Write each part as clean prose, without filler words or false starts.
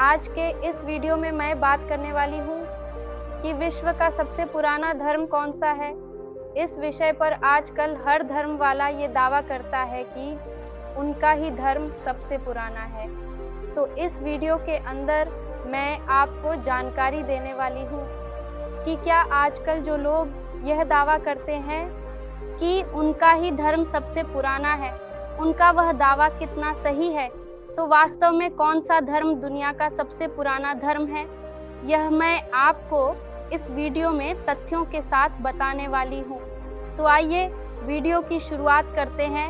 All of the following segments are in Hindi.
आज के इस वीडियो में मैं बात करने वाली हूँ कि विश्व का सबसे पुराना धर्म कौन सा है। इस विषय पर आजकल हर धर्म वाला ये दावा करता है कि उनका ही धर्म सबसे पुराना है। तो इस वीडियो के अंदर मैं आपको जानकारी देने वाली हूँ कि क्या आजकल जो लोग यह दावा करते हैं कि उनका ही धर्म सबसे पुराना है, उनका वह दावा कितना सही है। तो वास्तव में कौन सा धर्म दुनिया का सबसे पुराना धर्म है, यह मैं आपको इस वीडियो में तथ्यों के साथ बताने वाली हूँ। तो आइए वीडियो की शुरुआत करते हैं।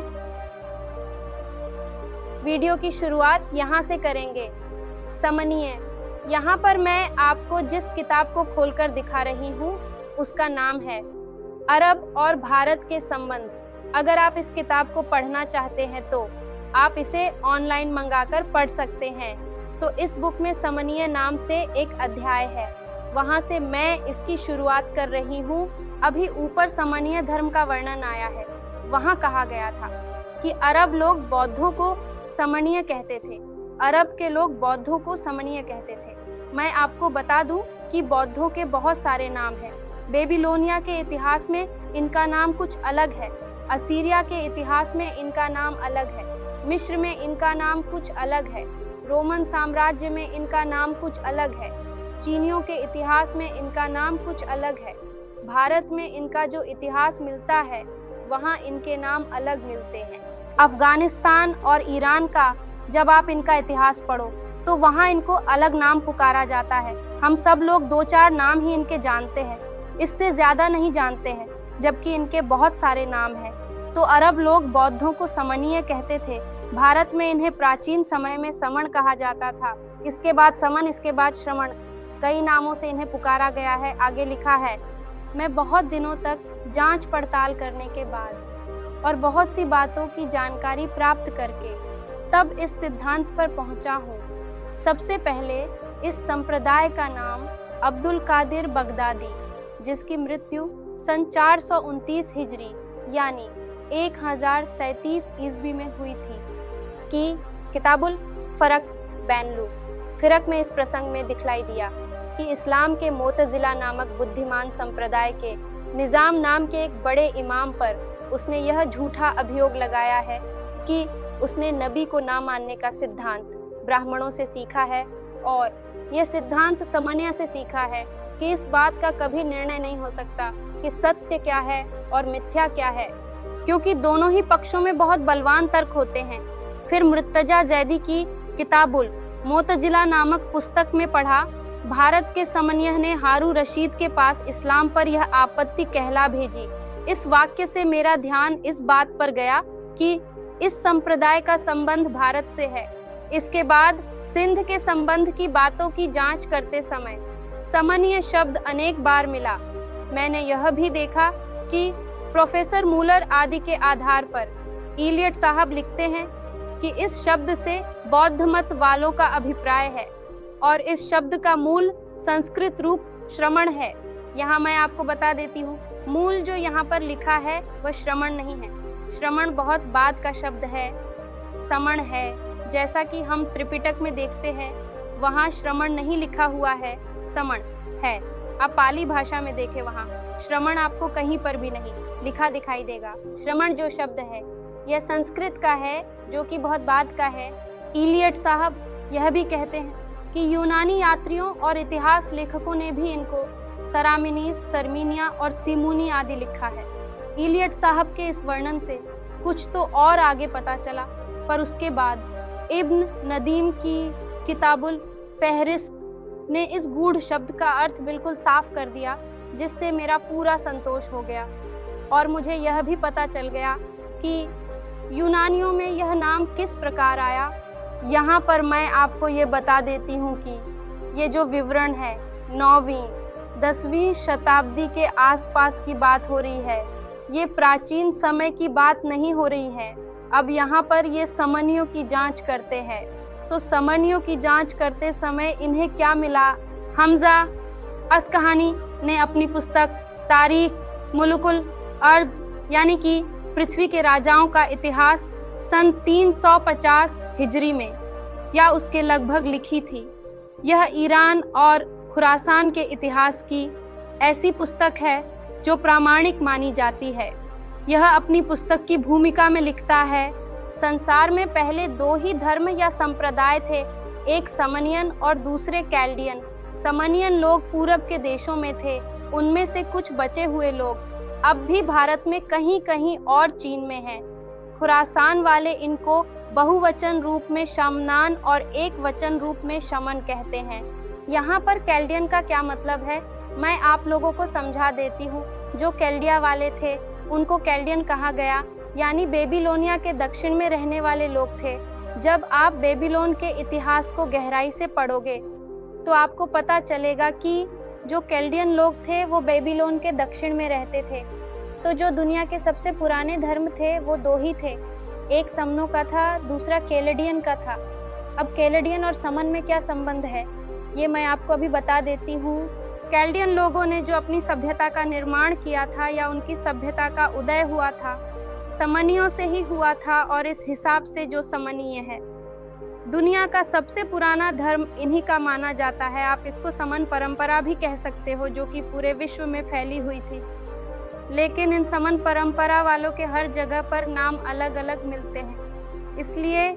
वीडियो की शुरुआत यहाँ से करेंगे। समनीय, यहाँ पर मैं आपको जिस किताब को खोलकर दिखा रही हूँ उसका नाम है अरब और भारत के संबंध। अगर आप इस किताब को पढ़ना चाहते हैं तो आप इसे ऑनलाइन मंगाकर पढ़ सकते हैं। तो इस बुक में समनीय नाम से एक अध्याय है, वहाँ से मैं इसकी शुरुआत कर रही हूँ। अभी ऊपर समनीय धर्म का वर्णन आया है, वहाँ कहा गया था कि अरब लोग बौद्धों को समनीय कहते थे। अरब के लोग बौद्धों को समनीय कहते थे। मैं आपको बता दूं कि बौद्धों के बहुत सारे नाम हैं। बेबीलोनिया के इतिहास में इनका नाम कुछ अलग है, असीरिया के इतिहास में इनका नाम अलग है, मिस्र में इनका नाम कुछ अलग है, रोमन साम्राज्य में इनका नाम कुछ अलग है, चीनियों के इतिहास में इनका नाम कुछ अलग है, भारत में इनका जो इतिहास मिलता है वहाँ इनके नाम अलग मिलते हैं। अफगानिस्तान और ईरान का जब आप इनका इतिहास पढ़ो तो वहाँ इनको अलग नाम पुकारा जाता है। हम सब लोग 2-4 नाम ही इनके जानते हैं, इससे ज़्यादा नहीं जानते हैं, जबकि इनके बहुत सारे नाम हैं। तो अरब लोग बौद्धों को समनीय कहते थे। भारत में इन्हें प्राचीन समय में समण कहा जाता था, इसके बाद समन, इसके बाद श्रमण, कई नामों से इन्हें पुकारा गया है। आगे लिखा है, मैं बहुत दिनों तक जांच पड़ताल करने के बाद और बहुत सी बातों की जानकारी प्राप्त करके तब इस सिद्धांत पर पहुंचा हूँ। सबसे पहले इस संप्रदाय का नाम अब्दुल कादिर बगदादी, जिसकी मृत्यु सन 429 हिजरी यानी 1037 ईस्वी में हुई थी, कि किताबुल फरक बैनलू फिरक में इस प्रसंग में दिखलाई दिया कि इस्लाम के मोतजिला नामक बुद्धिमान संप्रदाय के निज़ाम नाम के एक बड़े इमाम पर उसने यह झूठा अभियोग लगाया है कि उसने नबी को ना मानने का सिद्धांत ब्राह्मणों से सीखा है, और यह सिद्धांत समन्वय से सीखा है कि इस बात का कभी निर्णय नहीं हो सकता कि सत्य क्या है और मिथ्या क्या है, क्योंकि दोनों ही पक्षों में बहुत बलवान तर्क होते हैं। फिर मुर्तजा जैदी की किताबुल मोतजिला नामक पुस्तक में पढ़ा, भारत के समन्वय ने हारू रशीद के पास इस्लाम पर यह आपत्ति कहला भेजी। इस वाक्य से मेरा ध्यान इस बात पर गया कि इस संप्रदाय का संबंध भारत से है। इसके बाद सिंध के संबंध की बातों की जांच करते समय समन्वय शब्द अनेक बार मिला। मैंने यह भी देखा कि प्रोफेसर मूलर आदि के आधार पर इलियट साहब लिखते हैं कि इस शब्द से बौद्ध मत वालों का अभिप्राय है, और इस शब्द का मूल संस्कृत रूप श्रमण है। यहाँ मैं आपको बता देती हूँ, मूल जो यहाँ पर लिखा है वह श्रमण नहीं है। श्रमण बहुत बाद का शब्द है, समण है। जैसा कि हम त्रिपिटक में देखते हैं वहाँ श्रमण नहीं लिखा हुआ है, समण है। आप पाली भाषा में देखें, वहाँ श्रमण आपको कहीं पर भी नहीं लिखा दिखाई देगा। श्रमण जो शब्द है यह संस्कृत का है, जो कि बहुत बाद का है। इलियट साहब यह भी कहते हैं कि यूनानी यात्रियों और इतिहास लेखकों ने भी इनको सरामिनीस, सरमीनिया और सिमुनी आदि लिखा है। इलियट साहब के इस वर्णन से कुछ तो और आगे पता चला, पर उसके बाद इब्न नदीम की किताबुल फहरिस्त ने इस गूढ़ शब्द का अर्थ बिल्कुल साफ कर दिया, जिससे मेरा पूरा संतोष हो गया। और मुझे यह भी पता चल गया कि यूनानियों में यह नाम किस प्रकार आया। यहाँ पर मैं आपको ये बता देती हूँ कि ये जो विवरण है 9वीं-10वीं शताब्दी के आसपास की बात हो रही है, ये प्राचीन समय की बात नहीं हो रही है। अब यहाँ पर ये समन्वयों की जांच करते हैं, तो समन्वयों की जांच करते समय इन्हें क्या मिला। हमजा अस्कहानी ने अपनी पुस्तक तारीख मुल्कुल अर्ज यानी कि पृथ्वी के राजाओं का इतिहास सन 350 हिजरी में या उसके लगभग लिखी थी। यह ईरान और खुरासान के इतिहास की ऐसी पुस्तक है जो प्रामाणिक मानी जाती है। यह अपनी पुस्तक की भूमिका में लिखता है, संसार में पहले 2 ही धर्म या संप्रदाय थे, एक समनियन और दूसरे कैल्डियन। समनियन लोग पूरब के देशों में थे, उनमें से कुछ बचे हुए लोग अब भी भारत में कहीं कहीं और चीन में हैं। खुरासान वाले इनको बहुवचन रूप में शमनान और एक वचन रूप में शमन कहते हैं। यहाँ पर कैल्डियन का क्या मतलब है, मैं आप लोगों को समझा देती हूँ। जो कैल्डिया वाले थे उनको कैल्डियन कहा गया, यानी बेबीलोनिया के दक्षिण में रहने वाले लोग थे। जब आप बेबीलोन के इतिहास को गहराई से पढ़ोगे तो आपको पता चलेगा कि जो कैल्डियन लोग थे वो बेबीलोन के दक्षिण में रहते थे। तो जो दुनिया के सबसे पुराने धर्म थे वो 2 ही थे, एक समनों का था, दूसरा कैलेडियन का था। अब कैलेडियन और समन में क्या संबंध है ये मैं आपको अभी बता देती हूँ। कैल्डियन लोगों ने जो अपनी सभ्यता का निर्माण किया था या उनकी सभ्यता का उदय हुआ था समनियों से ही हुआ था, और इस हिसाब से जो समनीय है दुनिया का सबसे पुराना धर्म इन्हीं का माना जाता है। आप इसको समन परंपरा भी कह सकते हो, जो कि पूरे विश्व में फैली हुई थी। लेकिन इन समन परंपरा वालों के हर जगह पर नाम अलग अलग मिलते हैं, इसलिए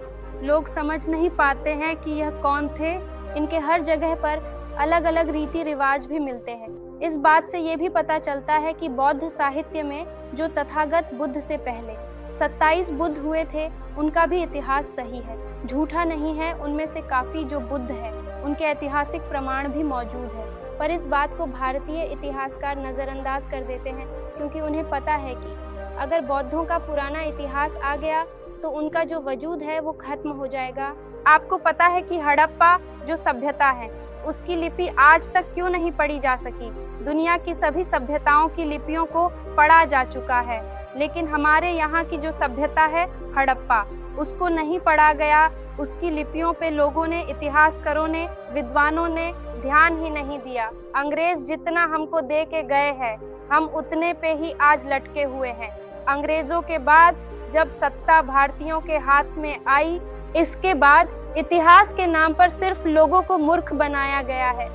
लोग समझ नहीं पाते हैं कि यह कौन थे। इनके हर जगह पर अलग अलग रीति रिवाज भी मिलते हैं। इस बात से ये भी पता चलता है कि बौद्ध साहित्य में जो तथागत बुद्ध से पहले 27 बुद्ध हुए थे उनका भी इतिहास सही है, झूठा नहीं है। उनमें से काफ़ी जो बुद्ध है उनके ऐतिहासिक प्रमाण भी मौजूद है, पर इस बात को भारतीय इतिहासकार नज़रअंदाज कर देते हैं, क्योंकि उन्हें पता है कि अगर बौद्धों का पुराना इतिहास आ गया तो उनका जो वजूद है वो खत्म हो जाएगा। आपको पता है कि हड़प्पा जो सभ्यता है उसकी लिपि आज तक क्यों नहीं पढ़ी जा सकी। दुनिया की सभी सभ्यताओं की लिपियों को पढ़ा जा चुका है, लेकिन हमारे यहाँ की जो सभ्यता है हड़प्पा, उसको नहीं पढ़ा गया। उसकी लिपियों पे लोगों ने, इतिहासकारों ने, विद्वानों ने ध्यान ही नहीं दिया। अंग्रेज जितना हमको दे के गए हैं हम उतने पे ही आज लटके हुए हैं। अंग्रेजों के बाद जब सत्ता भारतीयों के हाथ में आई, इसके बाद इतिहास के नाम पर सिर्फ लोगों को मूर्ख बनाया गया है।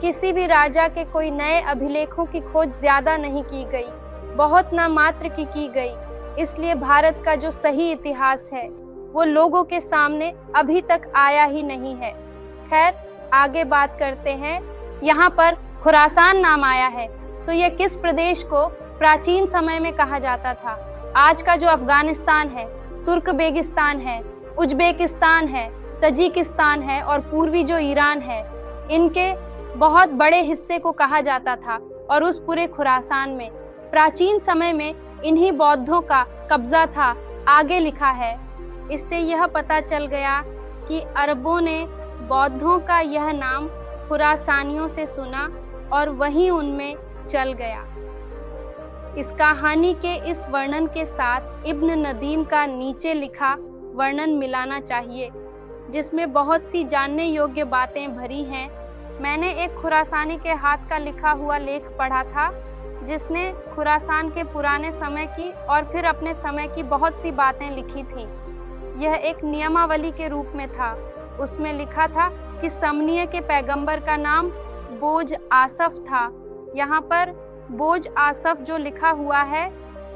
किसी भी राजा के कोई नए अभिलेखों की खोज ज्यादा नहीं की गई, बहुत ना मात्र की गई। इसलिए भारत का जो सही इतिहास है वो लोगों के सामने अभी तक आया ही नहीं है। खैर, आगे बात करते हैं। यहाँ पर खुरासान नाम आया है, तो यह किस प्रदेश को प्राचीन समय में कहा जाता था? आज का जो अफगानिस्तान है, तुर्कमेनिस्तान है, उज्बेकिस्तान है, तजिकिस्तान है और पूर्वी जो ईरान है, इनके बहुत बड़े हिस्से को कहा जाता था। और उस पूरे खुरासान में प्राचीन समय में इन्हीं बौद्धों का कब्जा था। आगे लिखा है, इससे यह पता चल गया कि अरबों ने बौद्धों का यह नाम खुरासानियों से सुना और वहीं उनमें चल गया। इस कहानी के इस वर्णन के साथ इब्न नदीम का नीचे लिखा वर्णन मिलाना चाहिए, जिसमें बहुत सी जानने योग्य बातें भरी हैं। मैंने एक खुरासानी के हाथ का लिखा हुआ लेख पढ़ा था, जिसने खुरासान के पुराने समय की और फिर अपने समय की बहुत सी बातें लिखी थी। यह एक नियमावली के रूप में था। उसमें लिखा था कि समनीय के पैगंबर का नाम बोझ आसफ था। यहाँ पर बोझ आसफ जो लिखा हुआ है,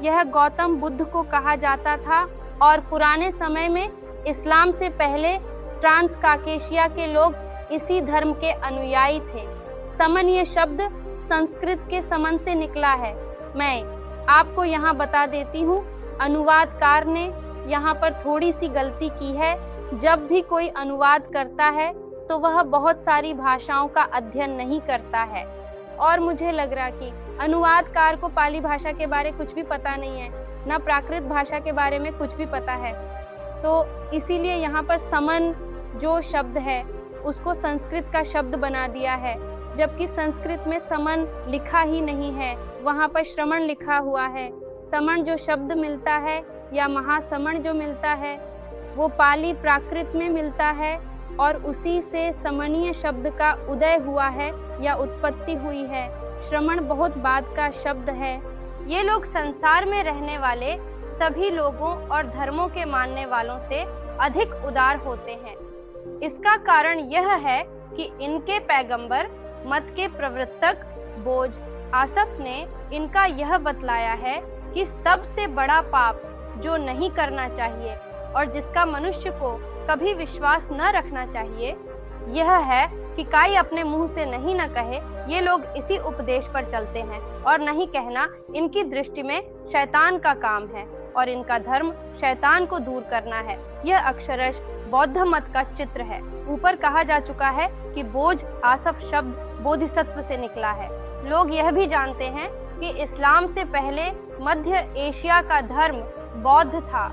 यह गौतम बुद्ध को कहा जाता था और पुराने समय में इस्लाम से पहले ट्रांसकाकेशिया के लोग इसी धर्म के अनुयायी थे। समन ये शब्द संस्कृत के समन से निकला है। मैं आपको यहाँ बता देती हूँ, अनुवादकार ने यहाँ पर थोड़ी सी गलती की है। जब भी कोई अनुवाद करता है तो वह बहुत सारी भाषाओं का अध्ययन नहीं करता है, और मुझे लग रहा कि अनुवादकार को पाली भाषा के बारे कुछ भी पता नहीं है, ना प्राकृत भाषा के बारे में कुछ भी पता है। तो इसीलिए यहाँ पर समन जो शब्द है उसको संस्कृत का शब्द बना दिया है, जबकि संस्कृत में समन लिखा ही नहीं है, वहाँ पर श्रमण लिखा हुआ है। समण जो शब्द मिलता है या महासमण जो मिलता है वो पाली प्राकृत में मिलता है, और उसी से समनीय शब्द का उदय हुआ है या उत्पत्ति हुई है। श्रमण बहुत बाद का शब्द है। ये लोग संसार में रहने वाले सभी लोगों और धर्मों के मानने वालों से अधिक उदार होते हैं। इसका कारण यह है कि इनके पैगंबर मत के प्रवर्तक बोझ आसफ ने इनका यह बतलाया है कि सबसे बड़ा पाप जो नहीं करना चाहिए और जिसका मनुष्य को कभी विश्वास न रखना चाहिए, यह है कि काई अपने मुंह से नहीं न कहे। ये लोग इसी उपदेश पर चलते हैं और नहीं कहना इनकी दृष्टि में शैतान का काम है और इनका धर्म शैतान को दूर करना है। यह अक्षरश बौद्ध मत का चित्र है। ऊपर कहा जा चुका है कि बोझ आसफ शब्द बोधिसत्व से निकला है। लोग यह भी जानते हैं कि इस्लाम से पहले मध्य एशिया का धर्म बौद्ध था।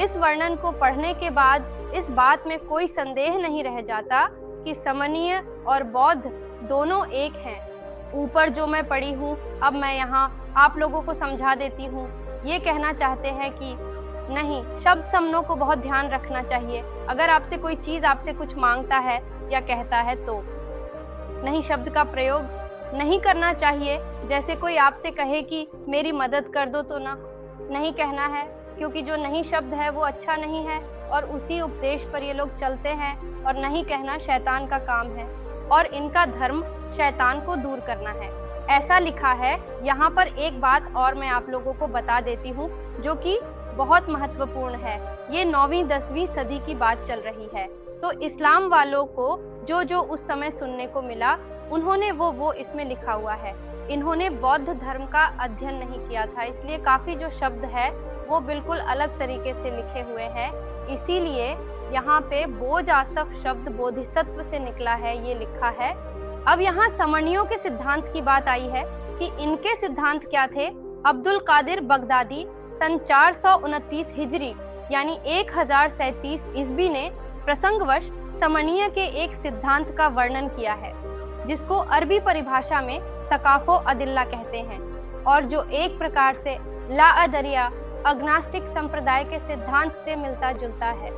इस वर्णन को पढ़ने के बाद इस बात में कोई संदेह नहीं रह जाता कि समनीय और बौद्ध दोनों एक हैं। ऊपर जो मैं पढ़ी हूँ, अब मैं यहाँ आप लोगों को समझा देती हूँ। ये कहना चाहते हैं कि नहीं, शब्द समनों को बहुत ध्यान रखना चाहिए। अगर आपसे कोई चीज़ आपसे कुछ मांगता है या कहता है तो नहीं शब्द का प्रयोग नहीं करना चाहिए। जैसे कोई आपसे कहे कि मेरी मदद कर दो तो ना नहीं कहना है, क्योंकि जो नहीं शब्द है वो अच्छा नहीं है और उसी उपदेश पर ये लोग चलते हैं। और नहीं कहना शैतान का काम है और इनका धर्म शैतान को दूर करना है, ऐसा लिखा है। यहाँ पर एक बात और मैं आप लोगों को बता देती हूँ जो कि बहुत महत्वपूर्ण है। ये 9वीं-10वीं सदी की बात चल रही है, तो इस्लाम वालों को जो जो उस समय सुनने को मिला उन्होंने वो इसमें लिखा हुआ है। इन्होंने बौद्ध धर्म का अध्ययन नहीं किया था, इसलिए काफ़ी जो शब्द है वो बिल्कुल अलग तरीके से लिखे हुए हैं। इसीलिए यहाँ पे बोझ आसफ शब्द बोधिसत्व से निकला है, ये लिखा है। अब यहाँ समणियों के सिद्धांत की बात आई है कि इनके सिद्धांत क्या थे। अब्दुल कादिर बगदादी सन 429 हिजरी यानी 1037 ईस्वी ने प्रसंगवश समणीय के एक सिद्धांत का वर्णन किया है, जिसको अरबी परिभाषा में तकाफो अदिल्ला कहते हैं और जो एक प्रकार से ला अदरिया अग्नास्टिक संप्रदाय के सिद्धांत से मिलता जुलता है।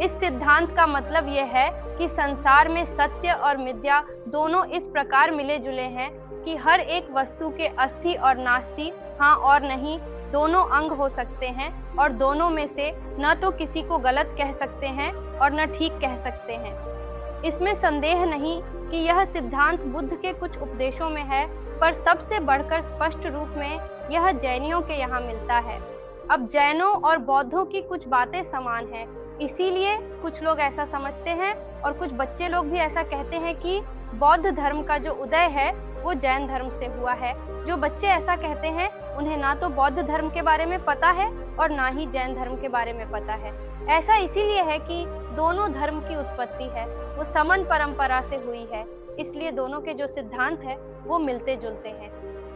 इस सिद्धांत का मतलब यह है कि संसार में सत्य और मिथ्या दोनों इस प्रकार मिले जुले हैं कि हर एक वस्तु के अस्थि और नास्ति, हाँ और नहीं दोनों अंग हो सकते हैं और दोनों में से न तो किसी को गलत कह सकते हैं और न ठीक कह सकते हैं। इसमें संदेह नहीं कि यह सिद्धांत बुद्ध के कुछ उपदेशों में है, पर सबसे बढ़कर स्पष्ट रूप में यह जैनियों के यहाँ मिलता है। अब जैनों और बौद्धों की कुछ बातें समान हैं, इसीलिए कुछ लोग ऐसा समझते हैं और कुछ बच्चे लोग भी ऐसा कहते हैं कि बौद्ध धर्म का जो उदय है वो जैन धर्म से हुआ है। जो बच्चे ऐसा कहते हैं उन्हें ना तो बौद्ध धर्म के बारे में पता है और ना ही जैन धर्म के बारे में पता है। ऐसा इसीलिए है कि दोनों धर्म की उत्पत्ति है वो समन परंपरा से हुई है, इसलिए दोनों के जो सिद्धांत है वो मिलते जुलते हैं।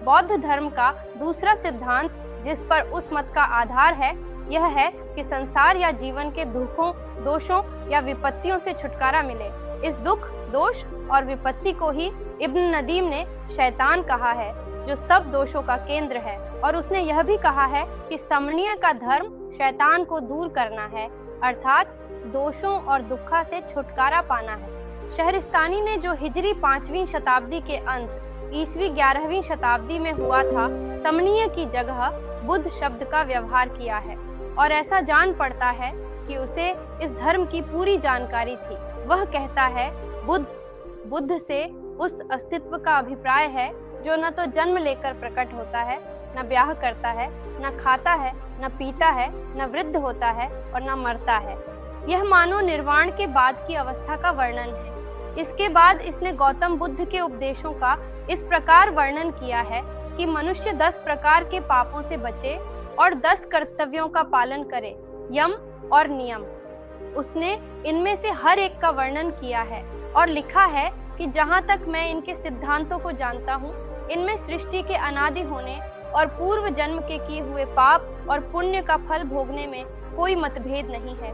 बौद्ध धर्म का दूसरा सिद्धांत जिस पर उस मत का आधार है यह है कि संसार या जीवन के दुखों, दोषों या विपत्तियों से छुटकारा मिले। इस दुख, दोष और विपत्ति को ही इब्न नदीम ने शैतान कहा है, जो सब दोषों का केंद्र है। और उसने यह भी कहा है कि समणीय का धर्म शैतान को दूर करना है, अर्थात दोषों और दुखा से छुटकारा पाना है। शहरिस्तानी ने जो हिजरी 5वीं शताब्दी के अंत ईस्वी 11वीं शताब्दी में हुआ था, समणीय की जगह बुद्ध शब्द का व्यवहार किया है और ऐसा जान पड़ता है कि उसे इस धर्म की पूरी जानकारी थी। वह कहता है बुद्ध से उस अस्तित्व का अभिप्राय है जो न तो जन्म लेकर प्रकट होता है, न ब्याह करता है, न खाता है, न पीता है, न वृद्ध होता है और न मरता है। यह मानो निर्वाण के बाद की अवस्था का वर्णन है। इसके बाद इसने गौतम बुद्ध के उपदेशों का इस प्रकार वर्णन किया है कि मनुष्य 10 प्रकार के पापों से बचे और 10 कर्तव्यों का पालन करे, यम और नियम। उसने इनमें से हर एक का वर्णन किया है और लिखा है कि जहाँ तक मैं इनके सिद्धांतों को जानता हूँ, इनमें सृष्टि के अनादि होने और पूर्व जन्म के किए हुए पाप और पुण्य का फल भोगने में कोई मतभेद नहीं है।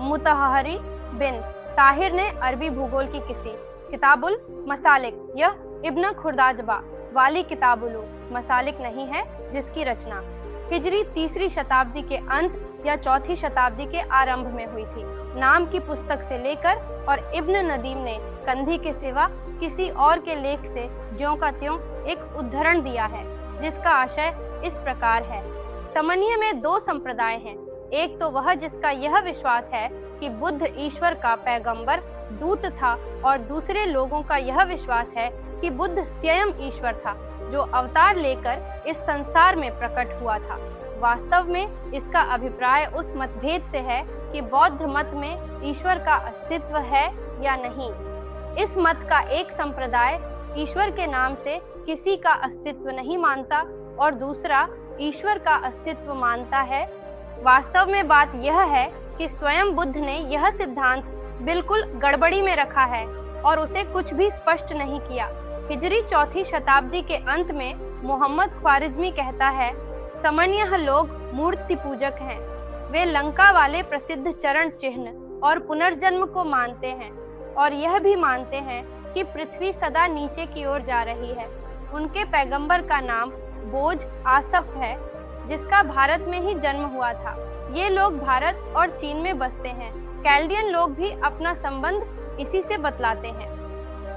मुतहरी बिन ताहिर ने अरबी भूगोल की किसी किताबुल मसालिक, यह इब्न खुर्दाजबा वाली किताबुल मसालिक नहीं है, जिसकी रचना हिजरी 3री शताब्दी के अंत या 4थी शताब्दी के आरंभ में हुई थी, नाम की पुस्तक से लेकर, और इब्न नदीम ने कंधी के सिवा किसी और के लेख से ज्यों का त्यों एक उद्धरण दिया है, जिसका आशय इस प्रकार है। समन्वय में 2 संप्रदाय हैं। एक तो वह जिसका यह विश्वास है कि बुद्ध ईश्वर का पैगंबर दूत था और दूसरे लोगों का यह विश्वास है कि बुद्ध स्वयं ईश्वर था जो अवतार लेकर इस संसार में प्रकट हुआ था। वास्तव में इसका अभिप्राय उस मतभेद से है कि बौद्ध मत में ईश्वर का अस्तित्व है या नहीं। इस मत का एक संप्रदाय ईश्वर के नाम से किसी का अस्तित्व नहीं मानता और दूसरा ईश्वर का अस्तित्व मानता है। वास्तव में बात यह है कि स्वयं बुद्ध ने यह सिद्धांत बिल्कुल गड़बड़ी में रखा है और उसे कुछ भी स्पष्ट नहीं किया। हिजरी 4वीं शताब्दी के अंत में मोहम्मद ख्वारिज़मी कहता है, समन्यह लोग मूर्ति पूजक हैं। वे लंका वाले प्रसिद्ध चरण चिन्ह और पुनर्जन्म को मानते हैं और यह भी मानते हैं कि पृथ्वी सदा नीचे की ओर जा रही है। उनके पैगंबर का नाम बोझ आसफ है जिसका भारत में ही जन्म हुआ था। ये लोग भारत और चीन में बसते हैं। कैल्डियन लोग भी अपना संबंध इसी से बतलाते हैं।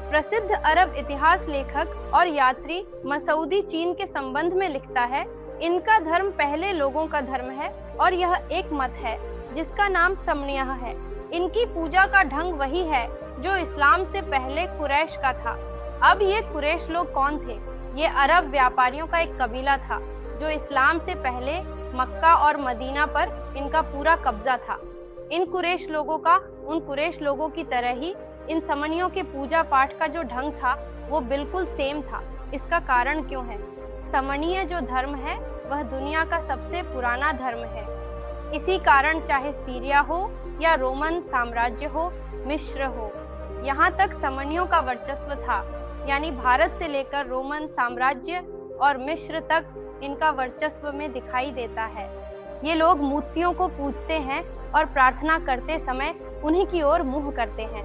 प्रसिद्ध अरब इतिहास लेखक और यात्री मसूदी चीन के संबंध में लिखता है, इनका धर्म पहले लोगों का धर्म है और यह एक मत है जिसका नाम समनियह है। इनकी पूजा का ढंग वही है जो इस्लाम से पहले कुरैश का था। अब ये कुरैश लोग कौन थे? ये अरब व्यापारियों का एक कबीला था जो इस्लाम से पहले मक्का और मदीना पर इनका पूरा कब्जा था। इन कुरैश लोगों का उन कुरैश लोगों की तरह ही इन समनियों के पूजा पाठ का जो ढंग था वो बिल्कुल सेम था। इसका कारण क्यों है? समनीय जो धर्म है वह दुनिया का सबसे पुराना धर्म है। इसी कारण चाहे सीरिया हो या रोमन साम्राज्य हो, मिस्र हो, यहाँ तक समनियों का वर्चस्व था। यानी भारत से लेकर रोमन साम्राज्य और मिस्र तक इनका वर्चस्व में दिखाई देता है। ये लोग मूर्तियों को पूजते हैं और प्रार्थना करते समय उन्हीं की ओर मुंह करते हैं।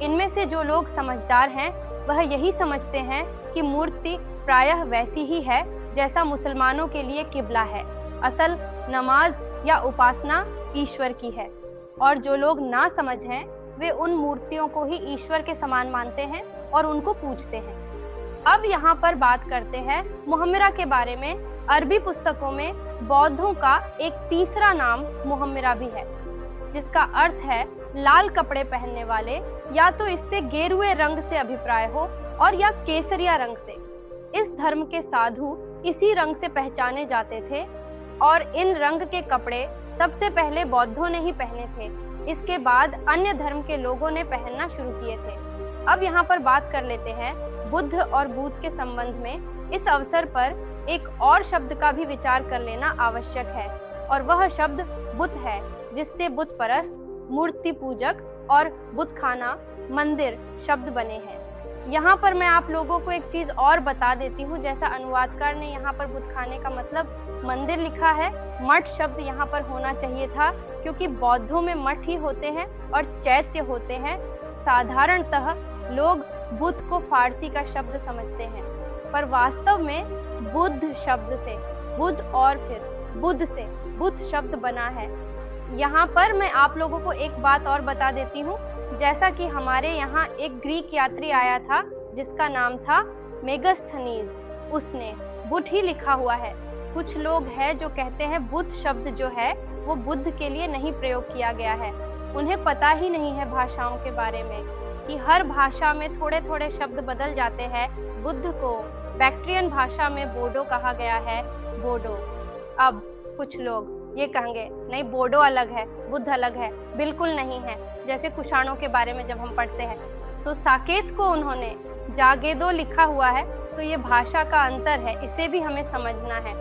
इनमें से जो लोग समझदार हैं वह यही समझते हैं कि मूर्ति प्रायः वैसी ही है जैसा मुसलमानों के लिए किबला है। असल नमाज या उपासना ईश्वर की है और जो लोग ना समझ हैं वे उन मूर्तियों को ही ईश्वर के समान मानते हैं और उनको पूजते हैं। अब यहाँ पर बात करते हैं मुहम्मरा के बारे में। अरबी पुस्तकों में बौद्धों का एक तीसरा नाम मुहम्मरा भी है जिसका अर्थ है लाल कपड़े पहनने वाले, या तो इससे गेरुए रंग से अभिप्राय हो और या केसरिया रंग से। इस धर्म के साधु इसी रंग से पहचाने जाते थे और इन रंग के कपड़े सबसे पहले बौद्धों ने ही पहने थे। इसके बाद अन्य धर्म के लोगों ने पहनना शुरू किए थे। अब यहाँ पर बात कर लेते हैं बुद्ध और बूथ के संबंध में। इस अवसर पर एक और शब्द का भी विचार कर लेना आवश्यक है और वह शब्द बुत है, जिससे बुत परस्त, मूर्ति पूजक और बुत खाना, मंदिर शब्द बने हैं। यहाँ पर मैं आप लोगों को एक चीज और बता देती हूँ। जैसा अनुवादकार ने यहाँ पर बुत खाने का मतलब मंदिर लिखा है, मठ शब्द यहाँ पर होना चाहिए था क्योंकि बौद्धों में मठ ही होते हैं और चैत्य होते हैं। साधारणतः लोग बुद्ध को फारसी का शब्द समझते हैं, पर वास्तव में बुद्ध शब्द से बुद्ध और फिर बुद्ध से बुद्ध शब्द बना है। यहाँ पर मैं आप लोगों को एक बात और बता देती हूँ। जैसा कि हमारे यहाँ एक ग्रीक यात्री आया था जिसका नाम था मेगास्थनीज, उसने बुद्ध ही लिखा हुआ है। कुछ लोग हैं जो कहते हैं बुद्ध शब्द जो है वो बुद्ध के लिए नहीं प्रयोग किया गया है। उन्हें पता ही नहीं है भाषाओं के बारे में कि हर भाषा में थोड़े थोड़े शब्द बदल जाते हैं। बुद्ध को बैक्ट्रियन भाषा में बोडो कहा गया है, बोडो। अब कुछ लोग ये कहेंगे नहीं, बोडो अलग है, बुद्ध अलग है। बिल्कुल नहीं है। जैसे कुषाणों के बारे में जब हम पढ़ते हैं तो साकेत को उन्होंने जागेदो लिखा हुआ है, तो ये भाषा का अंतर है, इसे भी हमें समझना है।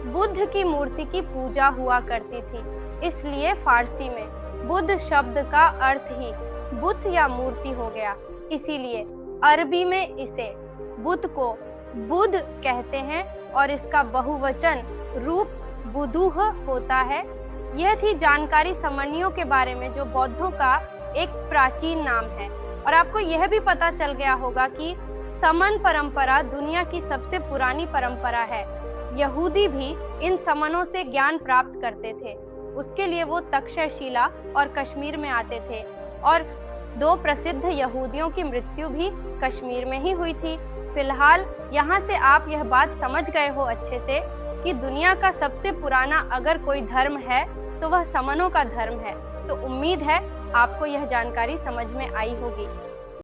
बुद्ध की मूर्ति की पूजा हुआ करती थी, इसलिए फारसी में बुद्ध शब्द का अर्थ ही बुत या मूर्ति हो गया। इसीलिए अरबी में इसे बुत को बुद्ध कहते हैं और इसका बहुवचन रूप बुदुह होता है। यह थी जानकारी समनियों के बारे में जो बौद्धों का एक प्राचीन नाम है। और आपको यह भी पता चल गया होगा कि समन परंपरा दुनिया की सबसे पुरानी परंपरा है। यहूदी भी इन समनों से ज्ञान प्राप्त करते थे। उसके लिए वो तक्षशिला और कश्मीर में आते थे और 2 प्रसिद्ध यहूदियों की मृत्यु भी कश्मीर में ही हुई थी। फिलहाल यहाँ से आप यह बात समझ गए हो अच्छे से कि दुनिया का सबसे पुराना अगर कोई धर्म है तो वह समनों का धर्म है। तो उम्मीद है आपको यह जानकारी समझ में आई होगी।